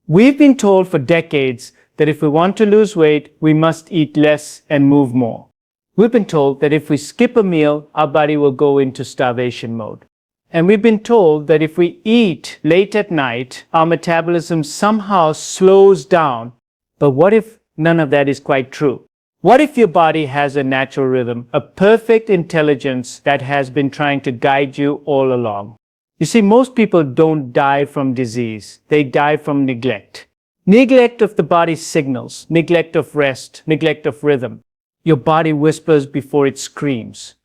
We've been told for decades that if we want to lose weight, we must eat less and move more. We've been told that if we skip a meal, our body will go into starvation mode. And we've been told that if we eat late at night, our metabolism somehow slows down. But what if none of that is quite true? What if your body has a natural rhythm, a perfect intelligence that has been trying to guide you all along? You see, most people don't die from disease. They die from neglect. Neglect of the body's signals, neglect of rest, neglect of rhythm. Your body whispers before it screams.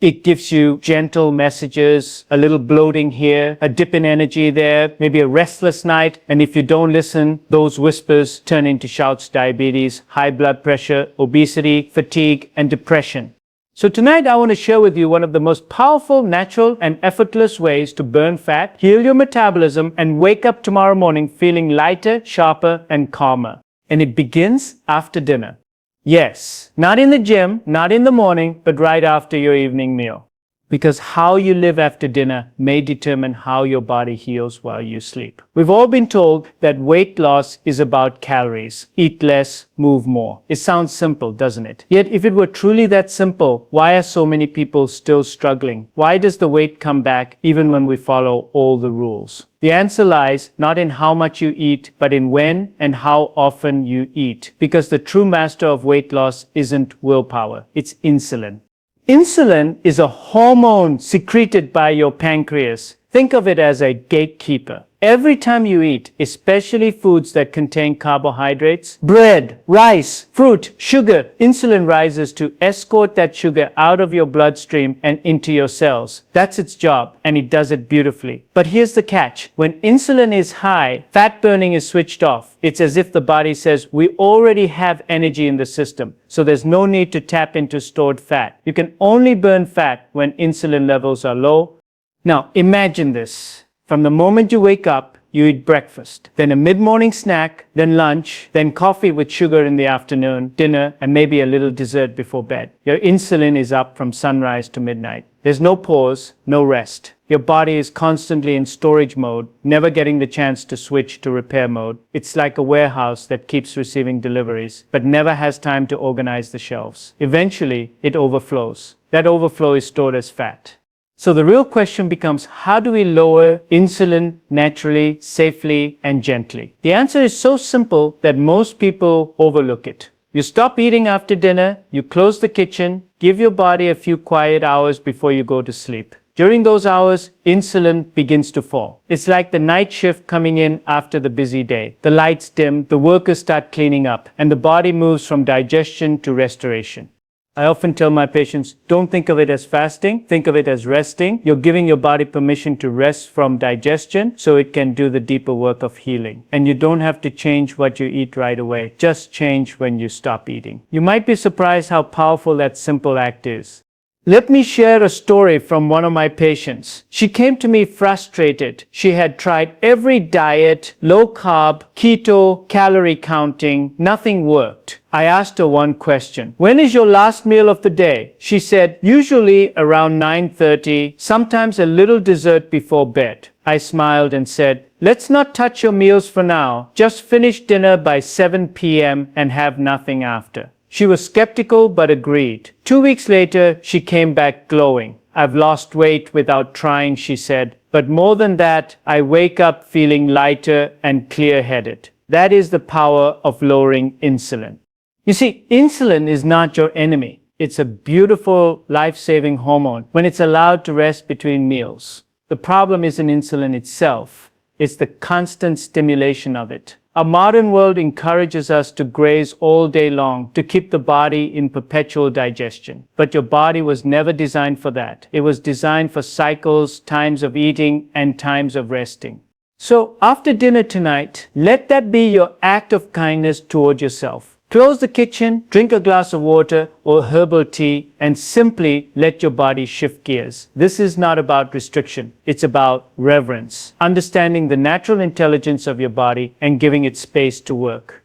It gives you gentle messages, a little bloating here, a dip in energy there, maybe a restless night. And if you don't listen, those whispers turn into shouts: diabetes, high blood pressure, obesity, fatigue, and depression. So tonight I want to share with you one of the most powerful, natural, and effortless ways to burn fat, heal your metabolism, and wake up tomorrow morning feeling lighter, sharper, and calmer. And it begins after dinner. Yes, not in the gym, not in the morning, but right after your evening meal. Because how you live after dinner may determine how your body heals while you sleep. We've all been told that weight loss is about calories. Eat less, move more. It sounds simple, doesn't it? Yet if it were truly that simple, why are so many people still struggling? Why does the weight come back even when we follow all the rules? The answer lies not in how much you eat, but in when and how often you eat. Because the true master of weight loss isn't willpower, it's insulin. Insulin is a hormone secreted by your pancreas. Think of it as a gatekeeper. Every time you eat, especially foods that contain carbohydrates, bread, rice, fruit, sugar, insulin rises to escort that sugar out of your bloodstream and into your cells. That's its job, and it does it beautifully. But here's the catch. When insulin is high, fat burning is switched off. It's as if the body says, we already have energy in the system, so there's no need to tap into stored fat. You can only burn fat when insulin levels are low. Now, imagine this. From the moment you wake up, you eat breakfast, then a mid-morning snack, then lunch, then coffee with sugar in the afternoon, dinner, and maybe a little dessert before bed. Your insulin is up from sunrise to midnight. There's no pause, no rest. Your body is constantly in storage mode, never getting the chance to switch to repair mode. It's like a warehouse that keeps receiving deliveries, but never has time to organize the shelves. Eventually, it overflows. That overflow is stored as fat. So the real question becomes, how do we lower insulin naturally, safely, and gently? The answer is so simple that most people overlook it. You stop eating after dinner, you close the kitchen, give your body a few quiet hours before you go to sleep. During those hours, insulin begins to fall. It's like the night shift coming in after the busy day. The lights dim, the workers start cleaning up, and the body moves from digestion to restoration. I often tell my patients, don't think of it as fasting, think of it as resting. You're giving your body permission to rest from digestion so it can do the deeper work of healing. And you don't have to change what you eat right away. Just change when you stop eating. You might be surprised how powerful that simple act is. Let me share a story from one of my patients. She came to me frustrated. She had tried every diet, low carb, keto, calorie counting. Nothing worked. I asked her one question. When is your last meal of the day? She said, usually around 9:30, sometimes a little dessert before bed. I smiled and said, let's not touch your meals for now. Just finish dinner by 7 p.m. and have nothing after. She was skeptical but agreed. 2 weeks later, she came back glowing. I've lost weight without trying, she said. But more than that, I wake up feeling lighter and clear-headed. That is the power of lowering insulin. You see, insulin is not your enemy. It's a beautiful, life-saving hormone when it's allowed to rest between meals. The problem isn't insulin itself. It's the constant stimulation of it. Our modern world encourages us to graze all day long to keep the body in perpetual digestion. But your body was never designed for that. It was designed for cycles, times of eating, and times of resting. So after dinner tonight, let that be your act of kindness toward yourself. Close the kitchen, drink a glass of water or herbal tea, and simply let your body shift gears. This is not about restriction. It's about reverence, understanding the natural intelligence of your body and giving it space to work.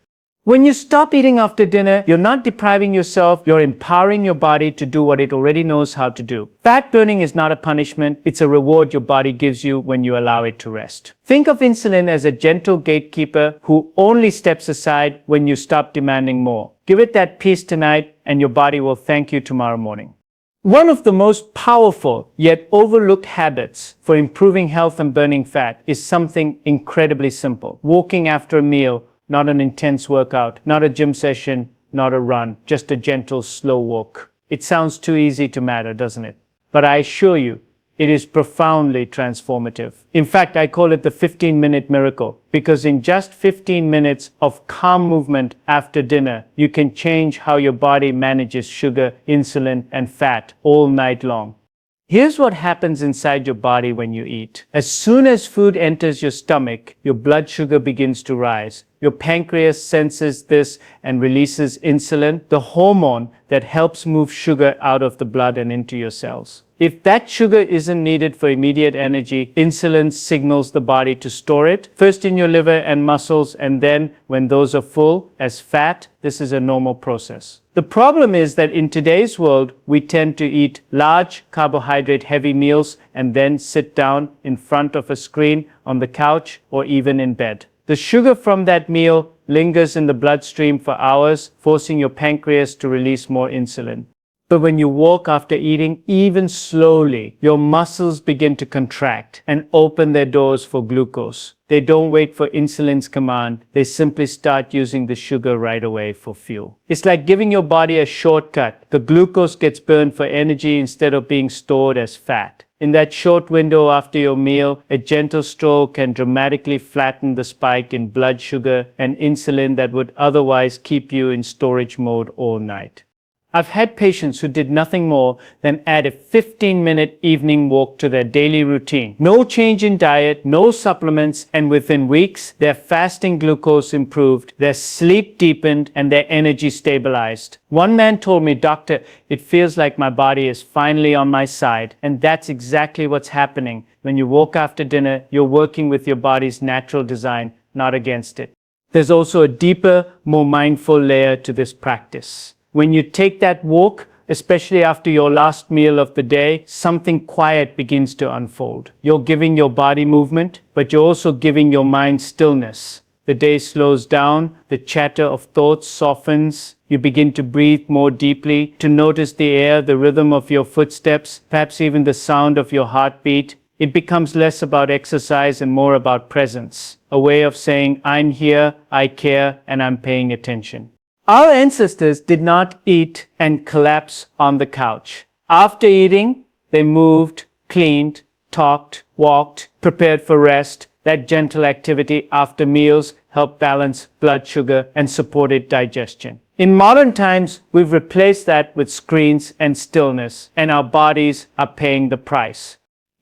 When you stop eating after dinner, you're not depriving yourself, you're empowering your body to do what it already knows how to do. Fat burning is not a punishment, it's a reward your body gives you when you allow it to rest. Think of insulin as a gentle gatekeeper who only steps aside when you stop demanding more. Give it that peace tonight, and your body will thank you tomorrow morning. One of the most powerful yet overlooked habits for improving health and burning fat is something incredibly simple. Walking after a meal, not an intense workout, not a gym session, not a run, just a gentle, slow walk. It sounds too easy to matter, doesn't it? But I assure you, it is profoundly transformative. In fact, I call it the 15-minute miracle, because in just 15 minutes of calm movement after dinner, you can change how your body manages sugar, insulin, and fat all night long. Here's what happens inside your body when you eat. As soon as food enters your stomach, your blood sugar begins to rise. Your pancreas senses this and releases insulin, the hormone that helps move sugar out of the blood and into your cells. If that sugar isn't needed for immediate energy, insulin signals the body to store it, first in your liver and muscles, and then, when those are full, as fat. This is a normal process. The problem is that in today's world, we tend to eat large, carbohydrate-heavy meals and then sit down in front of a screen, on the couch, or even in bed. The sugar from that meal lingers in the bloodstream for hours, forcing your pancreas to release more insulin. But when you walk after eating, even slowly, your muscles begin to contract and open their doors for glucose. They don't wait for insulin's command. They simply start using the sugar right away for fuel. It's like giving your body a shortcut. The glucose gets burned for energy instead of being stored as fat. In that short window after your meal, a gentle stroll can dramatically flatten the spike in blood sugar and insulin that would otherwise keep you in storage mode all night. I've had patients who did nothing more than add a 15-minute evening walk to their daily routine. No change in diet, no supplements, and within weeks, their fasting glucose improved, their sleep deepened, and their energy stabilized. One man told me, "Doctor, it feels like my body is finally on my side." And that's exactly what's happening. When you walk after dinner, you're working with your body's natural design, not against it. There's also a deeper, more mindful layer to this practice. When you take that walk, especially after your last meal of the day, something quiet begins to unfold. You're giving your body movement, but you're also giving your mind stillness. The day slows down, the chatter of thoughts softens, you begin to breathe more deeply, to notice the air, the rhythm of your footsteps, perhaps even the sound of your heartbeat. It becomes less about exercise and more about presence, a way of saying, "I'm here, I care, and I'm paying attention." Our ancestors did not eat and collapse on the couch. After eating, they moved, cleaned, talked, walked, prepared for rest. That gentle activity after meals helped balance blood sugar and supported digestion. In modern times, we've replaced that with screens and stillness, and our bodies are paying the price.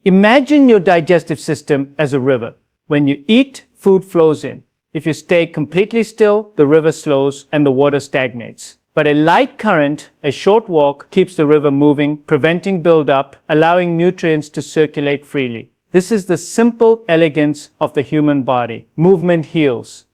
Imagine your digestive system as a river. When you eat, food flows in. If you stay completely still, the river slows and the water stagnates. But a light current, a short walk, keeps the river moving, preventing buildup, allowing nutrients to circulate freely. This is the simple elegance of the human body. Movement heals.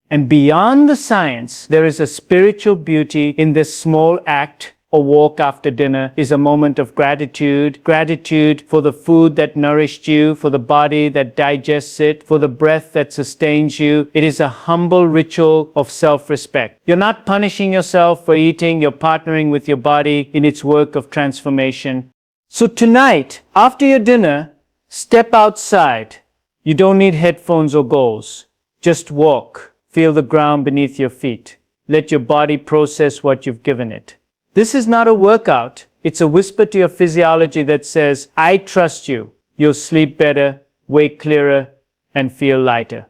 And beyond the science, there is a spiritual beauty in this small act. A walk after dinner is a moment of gratitude. Gratitude for the food that nourished you, for the body that digests it, for the breath that sustains you. It is a humble ritual of self-respect. You're not punishing yourself for eating, you're partnering with your body in its work of transformation. So tonight, after your dinner, step outside. You don't need headphones or goals. Just walk. Feel the ground beneath your feet. Let your body process what you've given it. This is not a workout. It's a whisper to your physiology that says, "I trust you. You'll sleep better, wake clearer, and feel lighter."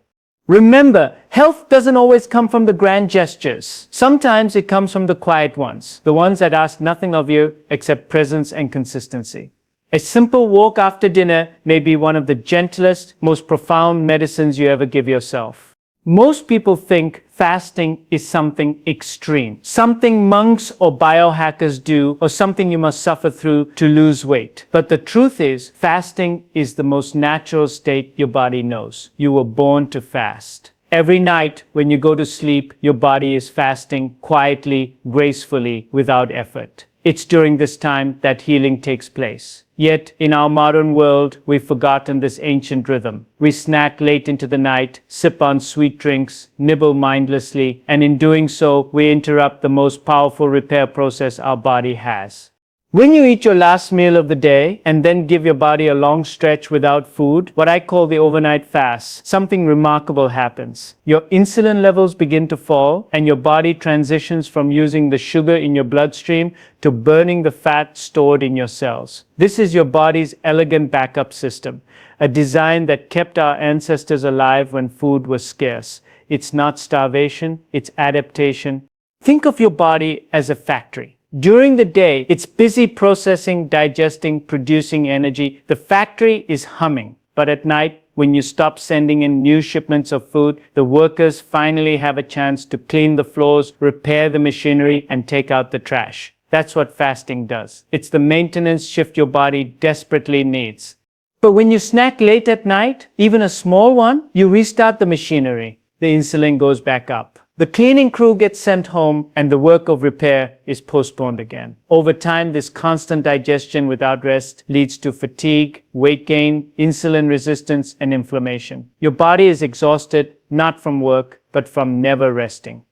Remember, health doesn't always come from the grand gestures. Sometimes it comes from the quiet ones, the ones that ask nothing of you except presence and consistency. A simple walk after dinner may be one of the gentlest, most profound medicines you ever give yourself. Most people think fasting is something extreme, something monks or biohackers do, or something you must suffer through to lose weight. But the truth is, fasting is the most natural state your body knows. You were born to fast. Every night when you go to sleep, your body is fasting quietly, gracefully, without effort. It's during this time that healing takes place. Yet, in our modern world, we've forgotten this ancient rhythm. We snack late into the night, sip on sweet drinks, nibble mindlessly, and in doing so, we interrupt the most powerful repair process our body has. When you eat your last meal of the day and then give your body a long stretch without food, what I call the overnight fast, something remarkable happens. Your insulin levels begin to fall and your body transitions from using the sugar in your bloodstream to burning the fat stored in your cells. This is your body's elegant backup system, a design that kept our ancestors alive when food was scarce. It's not starvation, it's adaptation. Think of your body as a factory. During the day, it's busy processing, digesting, producing energy. The factory is humming. But at night, when you stop sending in new shipments of food, the workers finally have a chance to clean the floors, repair the machinery, and take out the trash. That's what fasting does. It's the maintenance shift your body desperately needs. But when you snack late at night, even a small one, you restart the machinery. The insulin goes back up. The cleaning crew gets sent home and the work of repair is postponed again. Over time, this constant digestion without rest leads to fatigue, weight gain, insulin resistance, and inflammation. Your body is exhausted, not from work, but from never resting.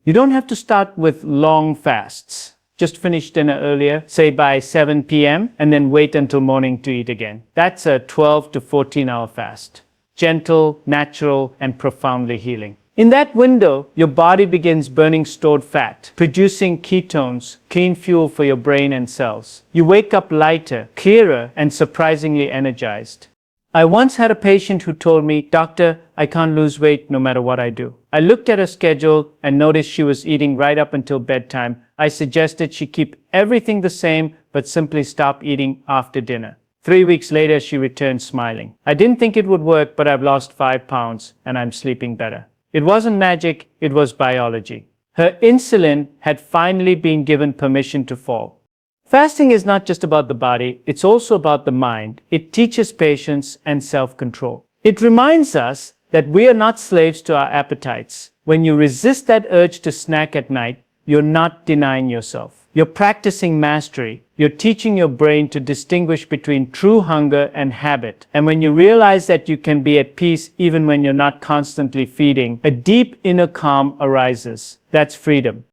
You don't have to start with long fasts. Just finish dinner earlier, say by 7 p.m., and then wait until morning to eat again. That's a 12 to 14-hour fast. Gentle, natural, and profoundly healing. In that window, your body begins burning stored fat, producing ketones, clean fuel for your brain and cells. You wake up lighter, clearer, and surprisingly energized. I once had a patient who told me, "Doctor, I can't lose weight no matter what I do." I looked at her schedule and noticed she was eating right up until bedtime. I suggested she keep everything the same, but simply stop eating after dinner. 3 weeks later, she returned smiling. "I didn't think it would work, but I've lost 5 pounds and I'm sleeping better." It wasn't magic, it was biology. Her insulin had finally been given permission to fall. Fasting is not just about the body, it's also about the mind. It teaches patience and self-control. It reminds us that we are not slaves to our appetites. When you resist that urge to snack at night, you're not denying yourself. You're practicing mastery. You're teaching your brain to distinguish between true hunger and habit. And when you realize that you can be at peace even when you're not constantly feeding, a deep inner calm arises. That's freedom.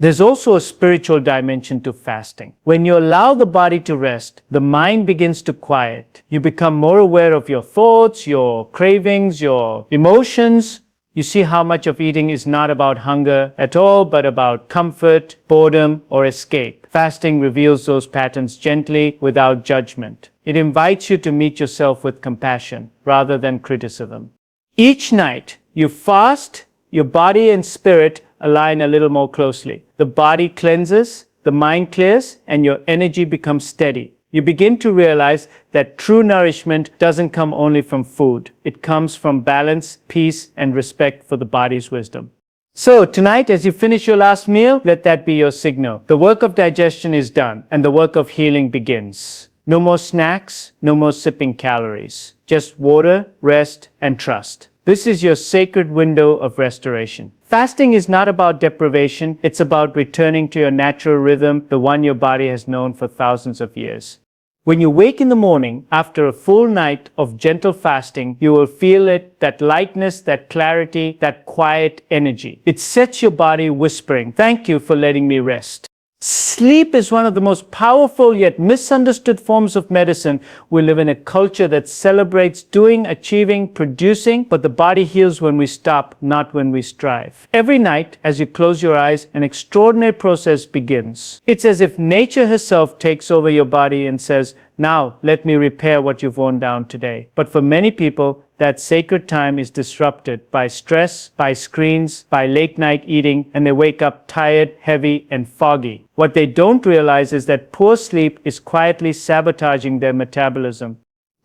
There's also a spiritual dimension to fasting. When you allow the body to rest, the mind begins to quiet. You become more aware of your thoughts, your cravings, your emotions. You see how much of eating is not about hunger at all, but about comfort, boredom, or escape. Fasting reveals those patterns gently, without judgment. It invites you to meet yourself with compassion, rather than criticism. Each night, you fast, your body and spirit align a little more closely. The body cleanses, the mind clears, and your energy becomes steady. You begin to realize that true nourishment doesn't come only from food. It comes from balance, peace, and respect for the body's wisdom. So tonight, as you finish your last meal, let that be your signal. The work of digestion is done, and the work of healing begins. No more snacks, no more sipping calories. Just water, rest, and trust. This is your sacred window of restoration. Fasting is not about deprivation, it's about returning to your natural rhythm, the one your body has known for thousands of years. When you wake in the morning, after a full night of gentle fasting, you will feel it, that lightness, that clarity, that quiet energy. It sets your body whispering, "Thank you for letting me rest." Sleep is one of the most powerful yet misunderstood forms of medicine. We live in a culture that celebrates doing, achieving, producing, but the body heals when we stop, not when we strive. Every night, as you close your eyes, an extraordinary process begins. It's as if nature herself takes over your body and says, "Now, let me repair what you've worn down today." But for many people, that sacred time is disrupted by stress, by screens, by late night eating, and they wake up tired, heavy, and foggy. What they don't realize is that poor sleep is quietly sabotaging their metabolism.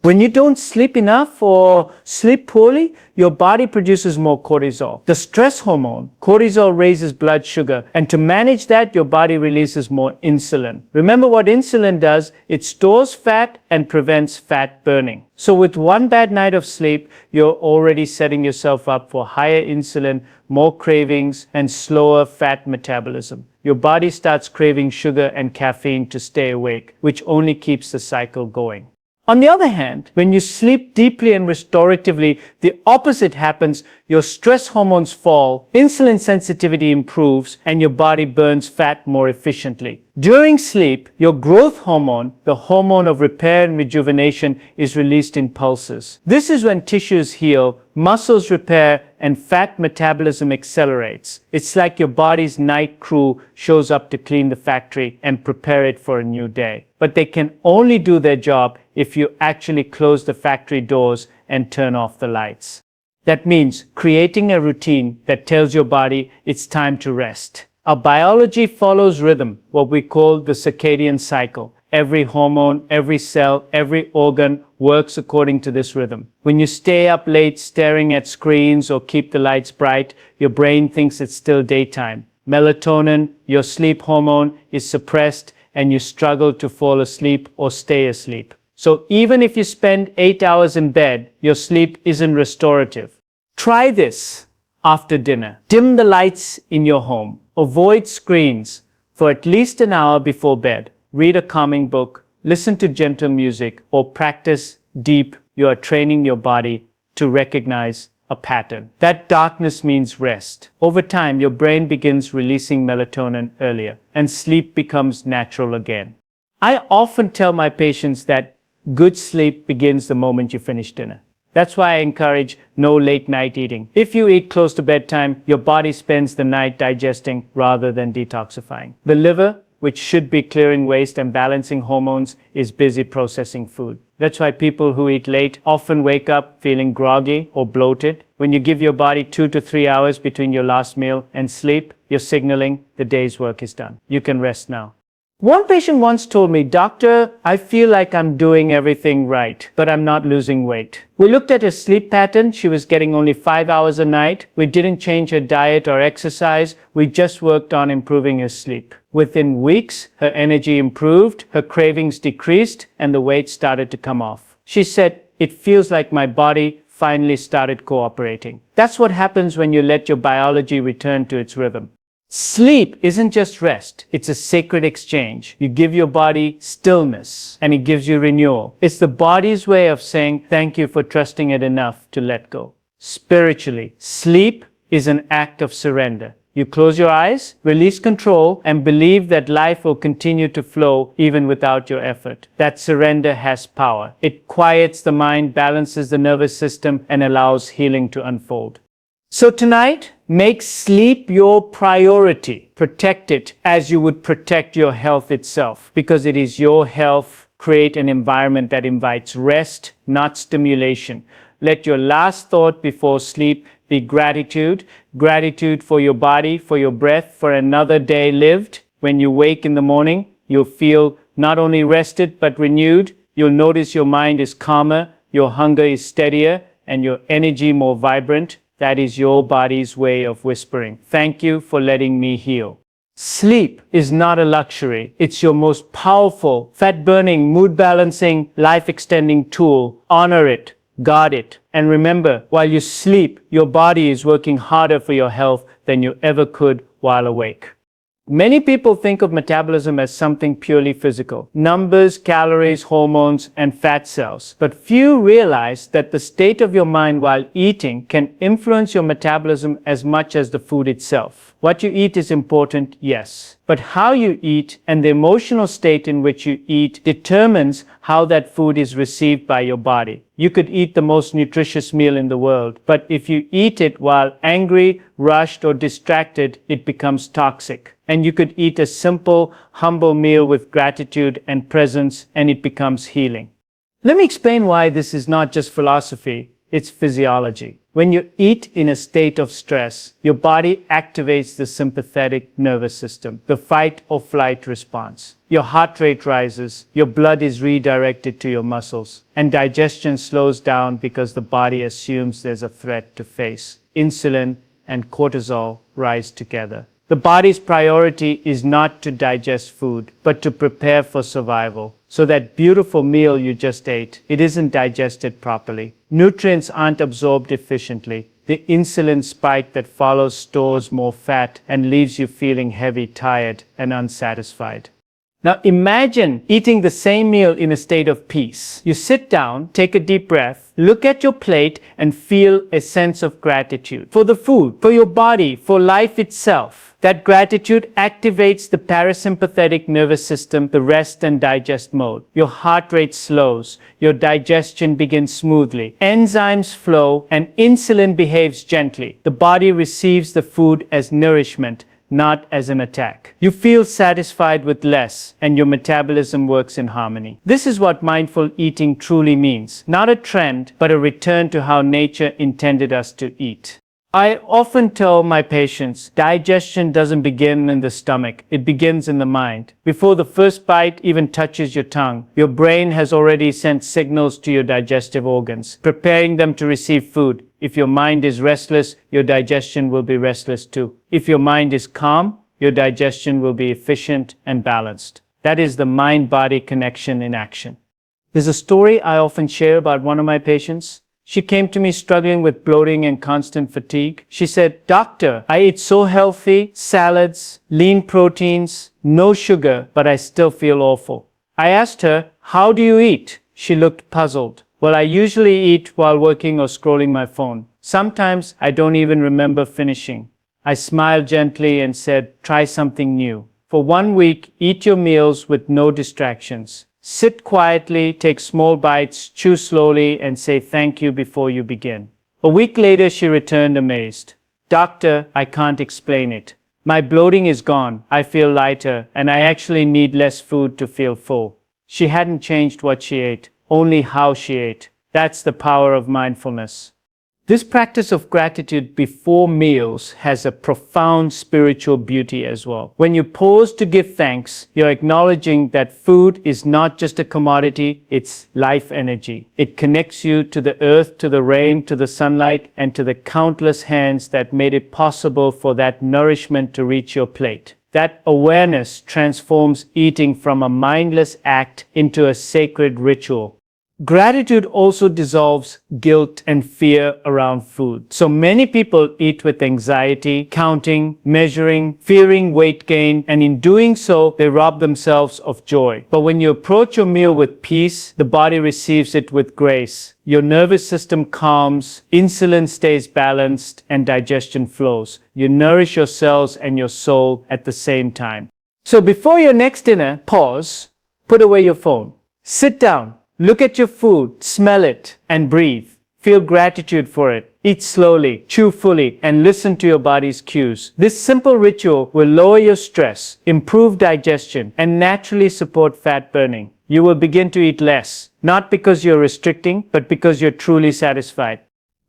When you don't sleep enough or sleep poorly, your body produces more cortisol. The stress hormone, cortisol, raises blood sugar, and to manage that, your body releases more insulin. Remember what insulin does? It stores fat and prevents fat burning. So with one bad night of sleep, you're already setting yourself up for higher insulin, more cravings, and slower fat metabolism. Your body starts craving sugar and caffeine to stay awake, which only keeps the cycle going. On the other hand, when you sleep deeply and restoratively, the opposite happens. Your stress hormones fall, insulin sensitivity improves, and your body burns fat more efficiently. During sleep, your growth hormone, the hormone of repair and rejuvenation, is released in pulses. This is when tissues heal, muscles repair, and fat metabolism accelerates. It's like your body's night crew shows up to clean the factory and prepare it for a new day. But they can only do their job if you actually close the factory doors and turn off the lights. That means creating a routine that tells your body it's time to rest. Our biology follows rhythm, what we call the circadian cycle. Every hormone, every cell, every organ works according to this rhythm. When you stay up late staring at screens or keep the lights bright, your brain thinks it's still daytime. Melatonin, your sleep hormone, is suppressed and you struggle to fall asleep or stay asleep. So even if you spend 8 hours in bed, your sleep isn't restorative. Try this after dinner. Dim the lights in your home. Avoid screens for at least an hour before bed. Read a calming book, listen to gentle music, or practice deep. You are training your body to recognize a pattern. That darkness means rest. Over time, your brain begins releasing melatonin earlier, and sleep becomes natural again. I often tell my patients that good sleep begins the moment you finish dinner. That's why I encourage no late night eating. If you eat close to bedtime, your body spends the night digesting rather than detoxifying. The liver, which should be clearing waste and balancing hormones, is busy processing food. That's why people who eat late often wake up feeling groggy or bloated. When you give your body 2 to 3 hours between your last meal and sleep, you're signaling the day's work is done. You can rest now. One patient once told me, "Doctor, I feel like I'm doing everything right, but I'm not losing weight." We looked at her sleep pattern. She was getting only 5 hours a night. We didn't change her diet or exercise. We just worked on improving her sleep. Within weeks, her energy improved, her cravings decreased, and the weight started to come off. She said, "It feels like my body finally started cooperating." That's what happens when you let your biology return to its rhythm. Sleep isn't just rest, it's a sacred exchange. You give your body stillness, and it gives you renewal. It's the body's way of saying thank you for trusting it enough to let go. Spiritually, sleep is an act of surrender. You close your eyes, release control, and believe that life will continue to flow even without your effort. That surrender has power. It quiets the mind, balances the nervous system, and allows healing to unfold. So tonight, make sleep your priority. Protect it as you would protect your health itself, because it is your health. Create an environment that invites rest, not stimulation. Let your last thought before sleep be gratitude. Gratitude for your body, for your breath, for another day lived. When you wake in the morning, you'll feel not only rested but renewed. You'll notice your mind is calmer, your hunger is steadier, and your energy more vibrant. That is your body's way of whispering, "Thank you for letting me heal." Sleep is not a luxury. It's your most powerful, fat-burning, mood-balancing, life-extending tool. Honor it, guard it, and remember, while you sleep, your body is working harder for your health than you ever could while awake. Many people think of metabolism as something purely physical. Numbers, calories, hormones, and fat cells. But few realize that the state of your mind while eating can influence your metabolism as much as the food itself. What you eat is important, yes. But how you eat and the emotional state in which you eat determines how that food is received by your body. You could eat the most nutritious meal in the world, but if you eat it while angry, rushed, or distracted, it becomes toxic. And you could eat a simple, humble meal with gratitude and presence, and it becomes healing. Let me explain why this is not just philosophy, it's physiology. When you eat in a state of stress, your body activates the sympathetic nervous system, the fight or flight response. Your heart rate rises, your blood is redirected to your muscles, and digestion slows down because the body assumes there's a threat to face. Insulin and cortisol rise together. The body's priority is not to digest food, but to prepare for survival. So that beautiful meal you just ate, it isn't digested properly. Nutrients aren't absorbed efficiently. The insulin spike that follows stores more fat and leaves you feeling heavy, tired, and unsatisfied. Now imagine eating the same meal in a state of peace. You sit down, take a deep breath, look at your plate, and feel a sense of gratitude for the food, for your body, for life itself. That gratitude activates the parasympathetic nervous system, the rest and digest mode. Your heart rate slows, your digestion begins smoothly, enzymes flow, and insulin behaves gently. The body receives the food as nourishment, not as an attack. You feel satisfied with less, and your metabolism works in harmony. This is what mindful eating truly means. Not a trend, but a return to how nature intended us to eat. I often tell my patients, digestion doesn't begin in the stomach, it begins in the mind. Before the first bite even touches your tongue, your brain has already sent signals to your digestive organs, preparing them to receive food. If your mind is restless, your digestion will be restless too. If your mind is calm, your digestion will be efficient and balanced. That is the mind-body connection in action. There's a story I often share about one of my patients. She came to me struggling with bloating and constant fatigue. She said, "Doctor, I eat so healthy, salads, lean proteins, no sugar, but I still feel awful." I asked her, "How do you eat?" She looked puzzled. "Well, I usually eat while working or scrolling my phone. Sometimes I don't even remember finishing." I smiled gently and said, "Try something new. For 1 week, eat your meals with no distractions. Sit quietly, take small bites, chew slowly, and say thank you before you begin." A week later, she returned amazed. "Doctor, I can't explain it. My bloating is gone, I feel lighter, and I actually need less food to feel full." She hadn't changed what she ate, only how she ate. That's the power of mindfulness. This practice of gratitude before meals has a profound spiritual beauty as well. When you pause to give thanks, you're acknowledging that food is not just a commodity, it's life energy. It connects you to the earth, to the rain, to the sunlight, and to the countless hands that made it possible for that nourishment to reach your plate. That awareness transforms eating from a mindless act into a sacred ritual. Gratitude also dissolves guilt and fear around food. So many people eat with anxiety, counting, measuring, fearing weight gain, and in doing so, they rob themselves of joy. But when you approach your meal with peace, the body receives it with grace. Your nervous system calms, insulin stays balanced, and digestion flows. You nourish your cells and your soul at the same time. So before your next dinner, pause, put away your phone, sit down. Look at your food, smell it, and breathe. Feel gratitude for it. Eat slowly, chew fully, and listen to your body's cues. This simple ritual will lower your stress, improve digestion, and naturally support fat burning. You will begin to eat less, not because you're restricting, but because you're truly satisfied.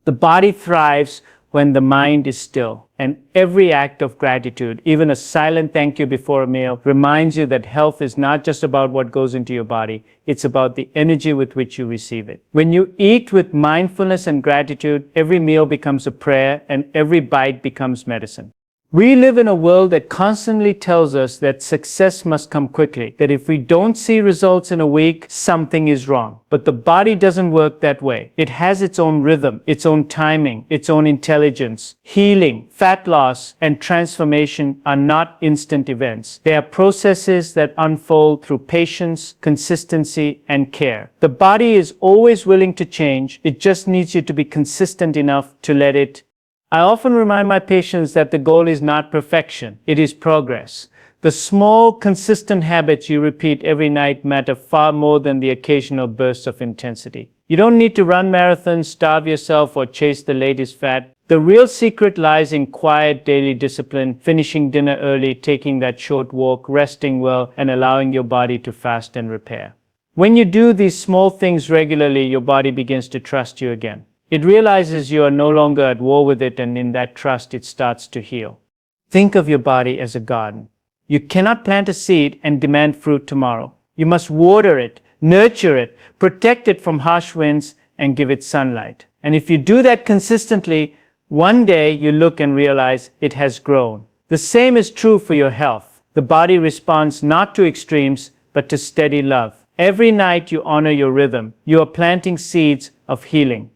The body thrives when the mind is still, and every act of gratitude, even a silent thank you before a meal, reminds you that health is not just about what goes into your body, it's about the energy with which you receive it. When you eat with mindfulness and gratitude, every meal becomes a prayer and every bite becomes medicine. We live in a world that constantly tells us that success must come quickly, that if we don't see results in a week, something is wrong. But the body doesn't work that way. It has its own rhythm, its own timing, its own intelligence. Healing, fat loss, and transformation are not instant events. They are processes that unfold through patience, consistency, and care. The body is always willing to change. It just needs you to be consistent enough to let it. I often remind my patients that the goal is not perfection, it is progress. The small, consistent habits you repeat every night matter far more than the occasional bursts of intensity. You don't need to run marathons, starve yourself, or chase the latest fad. The real secret lies in quiet daily discipline, finishing dinner early, taking that short walk, resting well, and allowing your body to fast and repair. When you do these small things regularly, your body begins to trust you again. It realizes you are no longer at war with it, and in that trust, it starts to heal. Think of your body as a garden. You cannot plant a seed and demand fruit tomorrow. You must water it, nurture it, protect it from harsh winds, and give it sunlight. And if you do that consistently, one day you look and realize it has grown. The same is true for your health. The body responds not to extremes, but to steady love. Every night you honor your rhythm. You are planting seeds of healing.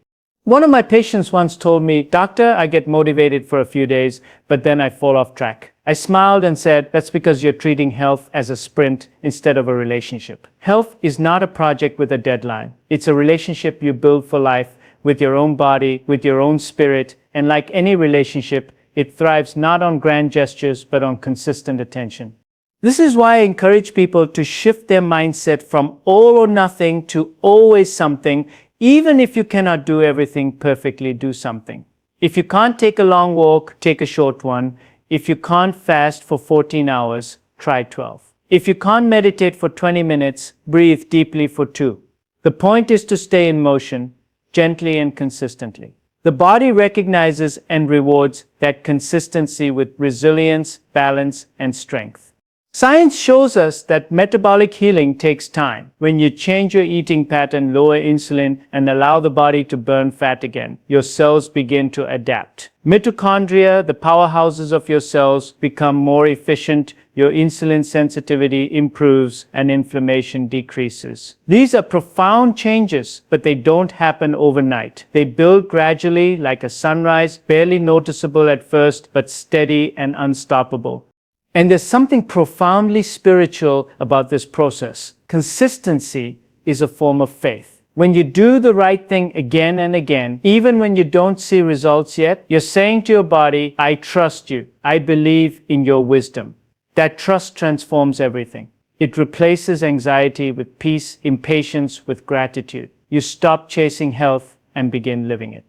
One of my patients once told me, "Doctor, I get motivated for a few days, but then I fall off track." I smiled and said, "That's because you're treating health as a sprint instead of a relationship." Health is not a project with a deadline. It's a relationship you build for life with your own body, with your own spirit, and like any relationship, it thrives not on grand gestures, but on consistent attention. This is why I encourage people to shift their mindset from all or nothing to always something. Even if you cannot do everything perfectly, do something. If you can't take a long walk, take a short one. If you can't fast for 14 hours, try 12. If you can't meditate for 20 minutes, breathe deeply for 2. The point is to stay in motion, gently and consistently. The body recognizes and rewards that consistency with resilience, balance, and strength. Science shows us that metabolic healing takes time. When you change your eating pattern, lower insulin, and allow the body to burn fat again, your cells begin to adapt. Mitochondria, the powerhouses of your cells, become more efficient, your insulin sensitivity improves, and inflammation decreases. These are profound changes, but they don't happen overnight. They build gradually, like a sunrise, barely noticeable at first, but steady and unstoppable. And there's something profoundly spiritual about this process. Consistency is a form of faith. When you do the right thing again and again, even when you don't see results yet, you're saying to your body, "I trust you. I believe in your wisdom." That trust transforms everything. It replaces anxiety with peace, impatience with gratitude. You stop chasing health and begin living it.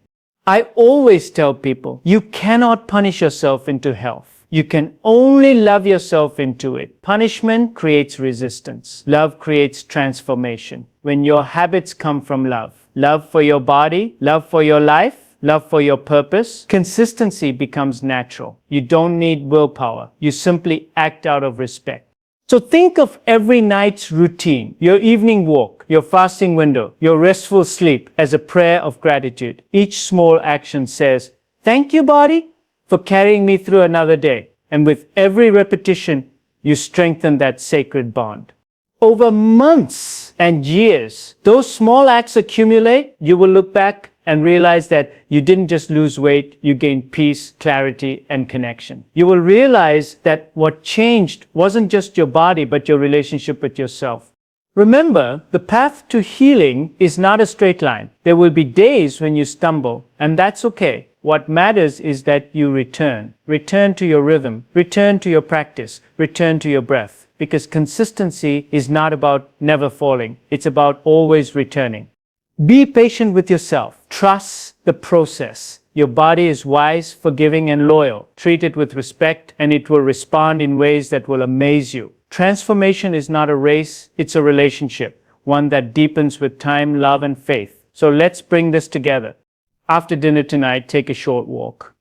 I always tell people, you cannot punish yourself into health. You can only love yourself into it. Punishment creates resistance. Love creates transformation. When your habits come from love, love for your body, love for your life, love for your purpose, consistency becomes natural. You don't need willpower. You simply act out of respect. So think of every night's routine, your evening walk, your fasting window, your restful sleep as a prayer of gratitude. Each small action says, "Thank you, body, for carrying me through another day." And with every repetition, you strengthen that sacred bond. Over months and years, those small acts accumulate. You will look back and realize that you didn't just lose weight, you gained peace, clarity, and connection. You will realize that what changed wasn't just your body, but your relationship with yourself. Remember, the path to healing is not a straight line. There will be days when you stumble, and that's okay. What matters is that you return. Return to your rhythm. Return to your practice. Return to your breath. Because consistency is not about never falling. It's about always returning. Be patient with yourself. Trust the process. Your body is wise, forgiving, and loyal. Treat it with respect, and it will respond in ways that will amaze you. Transformation is not a race, it's a relationship, one that deepens with time, love, and faith. So let's bring this together. After dinner tonight, take a short walk.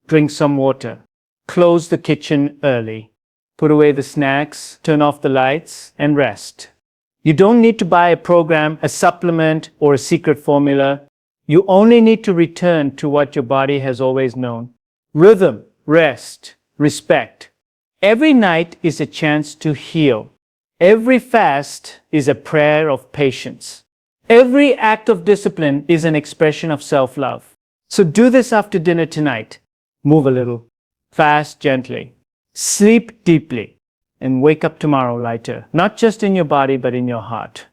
Drink some water. Close the kitchen early. Put away the snacks, turn off the lights, and rest. You don't need to buy a program, a supplement, or a secret formula. You only need to return to what your body has always known. Rhythm, rest, respect. Every night is a chance to heal. Every fast is a prayer of patience. Every act of discipline is an expression of self-love. So do this after dinner tonight. Move a little. Fast gently. Sleep deeply. And wake up tomorrow lighter. Not just in your body, but in your heart.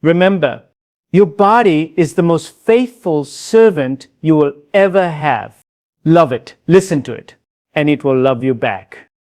Remember, your body is the most faithful servant you will ever have. Love it. Listen to it. And it will love you back.